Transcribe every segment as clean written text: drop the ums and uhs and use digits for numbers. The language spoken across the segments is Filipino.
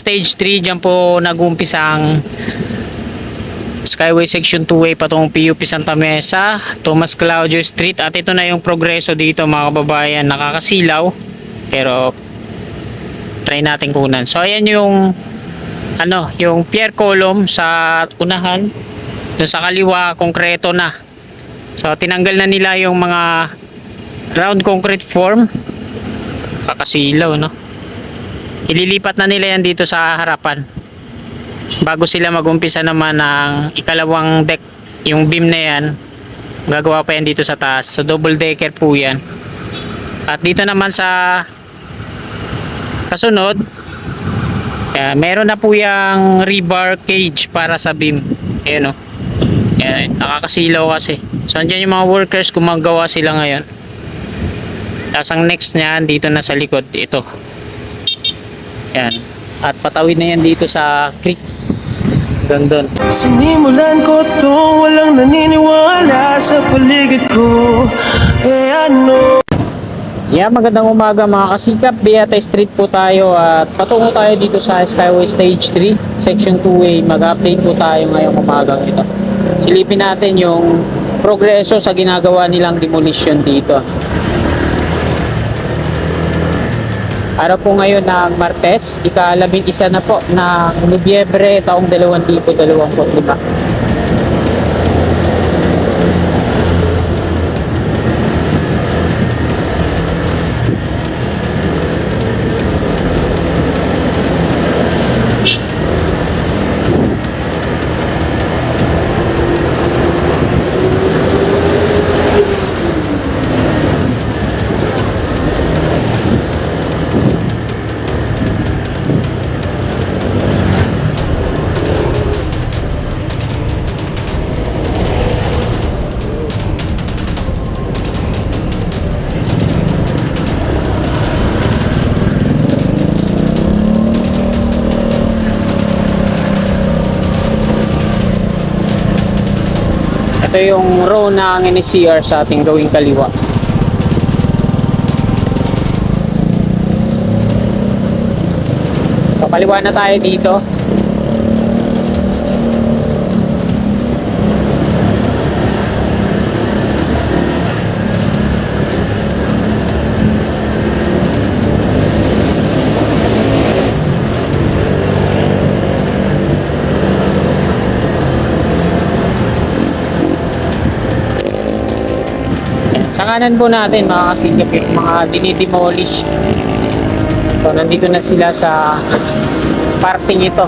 Stage 3, dyan po nag-umpisa ang Skyway Section 2A patungong PUP Santa Mesa, Tomas Claudio Street. At ito na yung progreso dito mga kababayan. Nakakasilaw pero try natin kunan. So ayan yung yung pier column sa unahan. Doon sa kaliwa konkreto na. So tinanggal na nila yung mga round concrete form. Kakasilaw, no? Ililipat na nila yan dito sa harapan bago sila magumpisa naman ng ikalawang deck. Yung beam na yan gagawa pa yan dito sa taas. So double decker po yan. At dito naman sa kasunod, meron na po yung rebar cage para sa beam. Ayan, nakakasilaw kasi. So andyan yung mga workers, gumagawa sila ngayon. Tapos ang next niyan dito na sa likod, ito. Yan. At patawid na yan dito sa creek. Hanggang doon. Sinimulan ko to, walang naniniwala sa paligid ko. Yeah, magandang umaga mga kasikap. Beata Street po tayo at patungo tayo dito sa Skyway Stage 3, Section 2A. Mag-update po tayo ngayong umagang ito. Silipin natin yung progreso sa ginagawa nilang demolition dito. Araw po ngayon ng Martes, ika-11 na po ng Nobyembre taong 2025. Ito yung row ng NSCR sa ating gawing kaliwa. Papaliwa na tayo dito. Sa kanan po natin mga kasikip yung mga dinidemolish. So nandito na sila sa parting ito.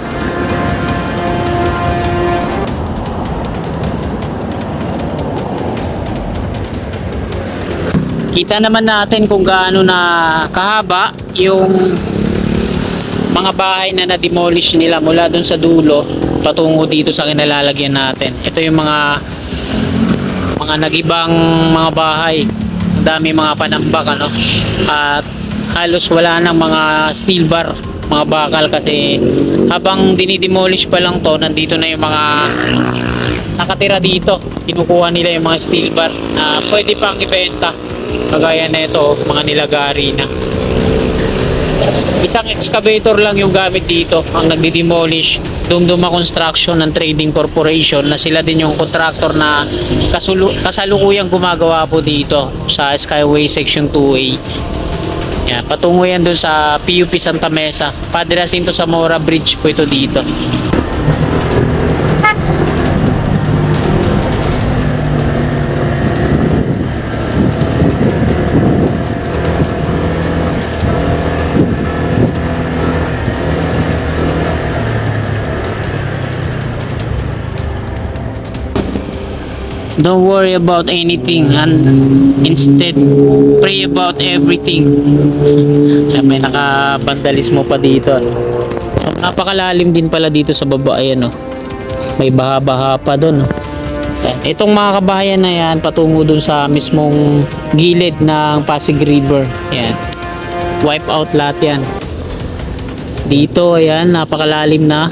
Kita naman natin kung gaano na kahaba yung mga bahay na na-demolish nila mula dun sa dulo patungo dito sa kinalalagyan natin. Ito yung mga nagibang mga bahay. Ang dami mga panambak, at halos wala nang mga steel bar, mga bakal, kasi habang dinidemolish pa lang to, nandito na yung mga nakatira dito. Kinukuha nila yung mga steel bar na pwede pang ibenta, kagaya na ito, mga nilagari na. Isang excavator lang yung gamit dito ang nagdi-demolish. Dumduma Construction ng Trading Corporation na sila din yung contractor na kasalukuyang gumagawa po dito sa Skyway Section 2A. Yan, patungo yan dun sa PUP Santa Mesa. Padre Jacinto Zamora Bridge po ito dito. Don't worry about anything and instead pray about everything. May nakabandalismo pa dito. So, napakalalim din pala dito sa baba. Ayan, may baha-baha pa doon. Itong mga kabahayan na yan patungo dun sa mismong gilid ng Pasig River. Ayan. Wipe out lahat yan. Dito, ayan, napakalalim na.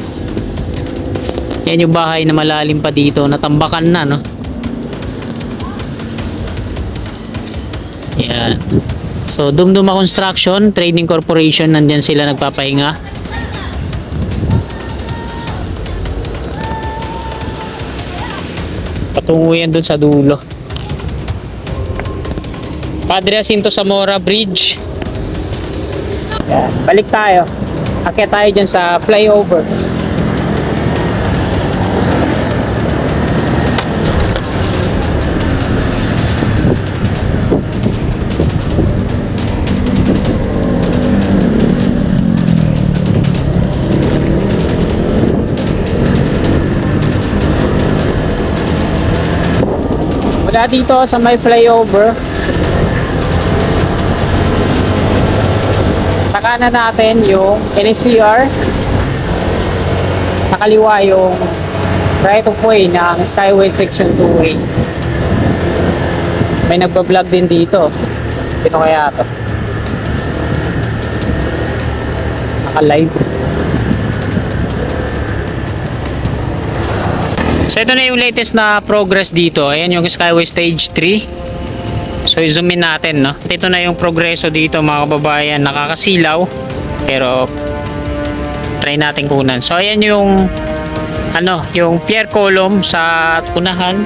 Yan yung bahay na malalim pa dito. Natambakan na, Yan. So Dumduma Construction Trading Corporation, nandyan sila nagpapahinga. patungo yan dun sa dulo. Padre Jacinto Zamora Bridge. Yan. Balik tayo. Akyat tayo dyan sa flyover. Mula dito sa may flyover, sa kanan natin yung NCR, sa kaliwa yung right of way ng Skyway Section 2A. May nagbablog din dito. Sino kaya ito? Naka-live. So ito na yung latest na progress dito. Ayan yung Skyway Stage 3. So i-zoom in natin, no? Ito na yung progreso dito mga kababayan. Nakakasilaw. Pero try natin kunan. So ayan yung yung pier column sa unahan.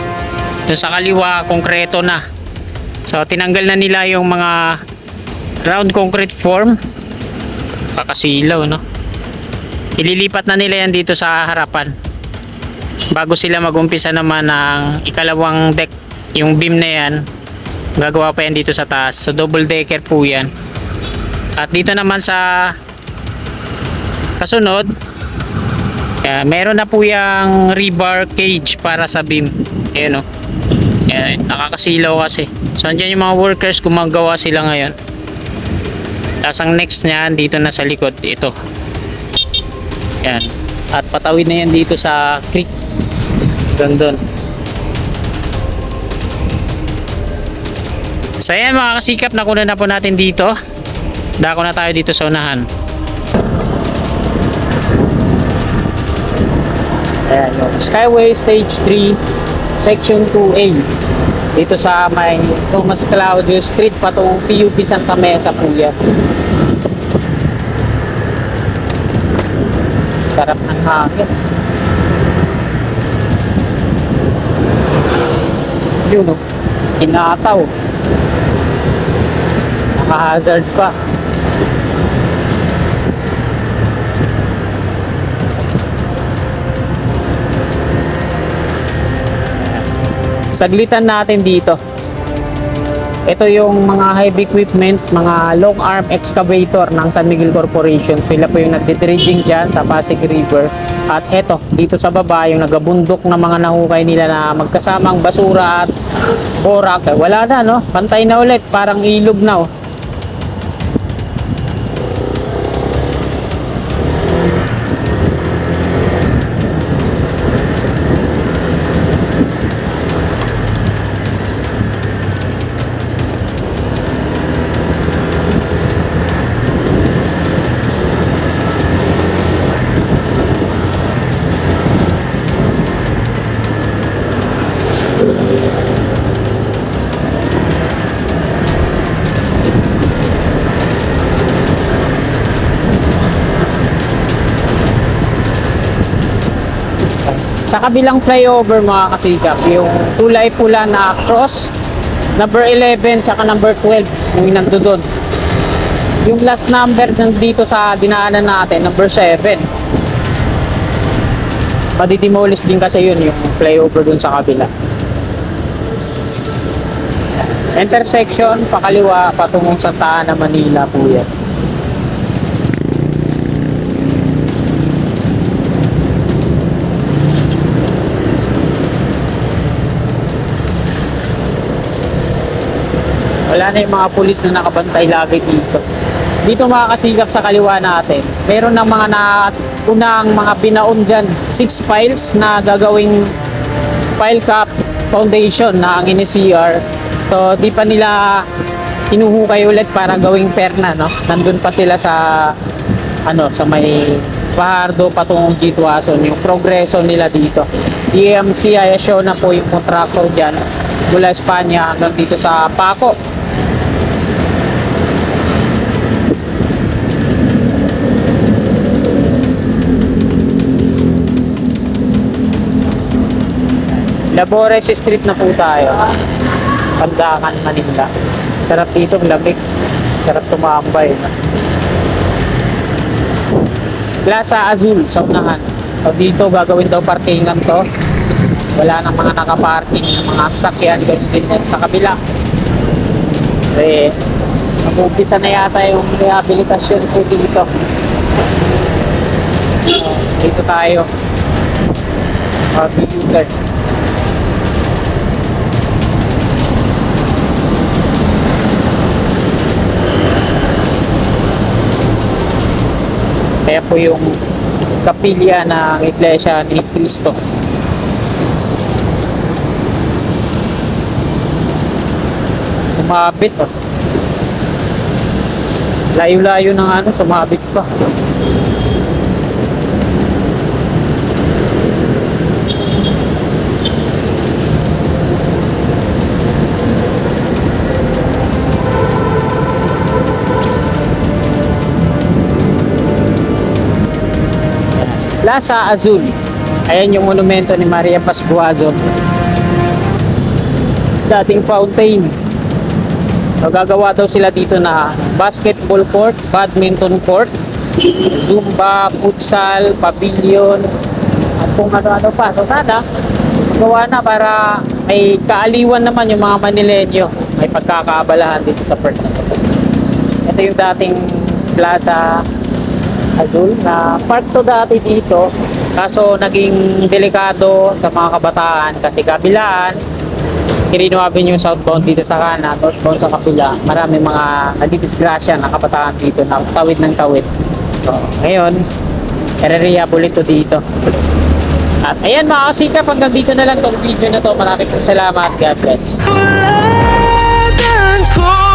Yung sa kaliwa konkreto na. So tinanggal na nila yung mga round concrete form. Kakasilaw, no? Ililipat na nila yan dito sa harapan. Bago sila mag-umpisa naman ng ikalawang deck, yung beam na yan, gagawa pa yan dito sa taas. So double decker po yan. At dito naman sa kasunod, meron na po yung rebar cage para sa beam. Ayan o. Yan, nakakasilaw kasi. So andyan yung mga workers, gumagawa sila ngayon. Tapos ang next niyan dito na sa likod, ito. Yan. At patawid na yan dito sa creek. Gandun. So ayan mga kasikap, nakuna na po natin dito. Dako na tayo dito sa unahan. Ayan yung Skyway Stage 3 Section 2A. Dito sa may Tomas Claudio Street patungong PUP Santa Mesa po yan. Sarap ng hangin. Yun o, inataw. Naka-hazard pa. Saglitan natin dito. Ito yung mga heavy equipment, mga long arm excavator ng San Miguel Corporation. So sila po yung nagdidredging dyan sa Pasig River. At eto, dito sa baba, yung nagabundok na mga nahukay nila na magkasamang basura at borak. Wala na, no? Pantay na ulit, parang ilog na, oh. Sa kabilang flyover mga kasikap, yung kulay pula na cross, number 11 tsaka number 12, yung nandoon. Yung last number dito sa dinaanan natin, number 7. Madidemolish din kasi yun, yung flyover dun sa kabila. Intersection, pakaliwa, patungong Santa Ana, Manila po yan. Wala na yung mga pulis na nakabantay lagi dito. Dito mga kasigap sa kaliwa natin, meron ng mga unang mga binaon dyan, 6 piles na gagawing pile cap foundation na ang NCR. So di pa nila inuhukay ulit para gawing perna, no? Nandun pa sila sa sa may Fajardo patungong Gituason, yung progreso nila dito. DMC show na po yung contractor dyan mula Espanya hanggang dito sa Paco. Labores Street na po tayo. Pandakan, Manila. Sarap dito, lamig. Sarap tumambay. Plaza Azul sa unahan. So dito gagawin daw parkingan to. Wala nang mga nakaparking ng mga sasakyan, ganun din yan sa kabila. Kasi mag-umpisa na yata yung rehabilitasyon po dito. Dito tayo. U-turn. Kaya po yung kapilya ng Iglesia ni Cristo. Sumabit oh. Layo-layo ng ano, sumabit pa. Plaza Azul. Ayan yung monumento ni Maria Pascuazon. Dating fountain. So, gagawa daw sila dito na basketball court, badminton court, zumba, futsal, pavilion, at kung ano-ano pa. So sana, magawa na para may kaaliwan naman yung mga Manileño. May pagkakaabalahan dito sa park na ito. Ito yung dating Plaza Azul na park to dati dito, kaso naging delikado sa mga kabataan kasi kabilaan Quirino Avenue southbound dito sa kanan, northbound sa kabila, marami mga nadidisgrasya na kabataan dito na tawid ng tawid. So, ngayon i-rehabilitate ito dito. At ayan mga kasikap, hanggang dito na lang tong video na to. Maraming salamat. God bless. Tuladan ko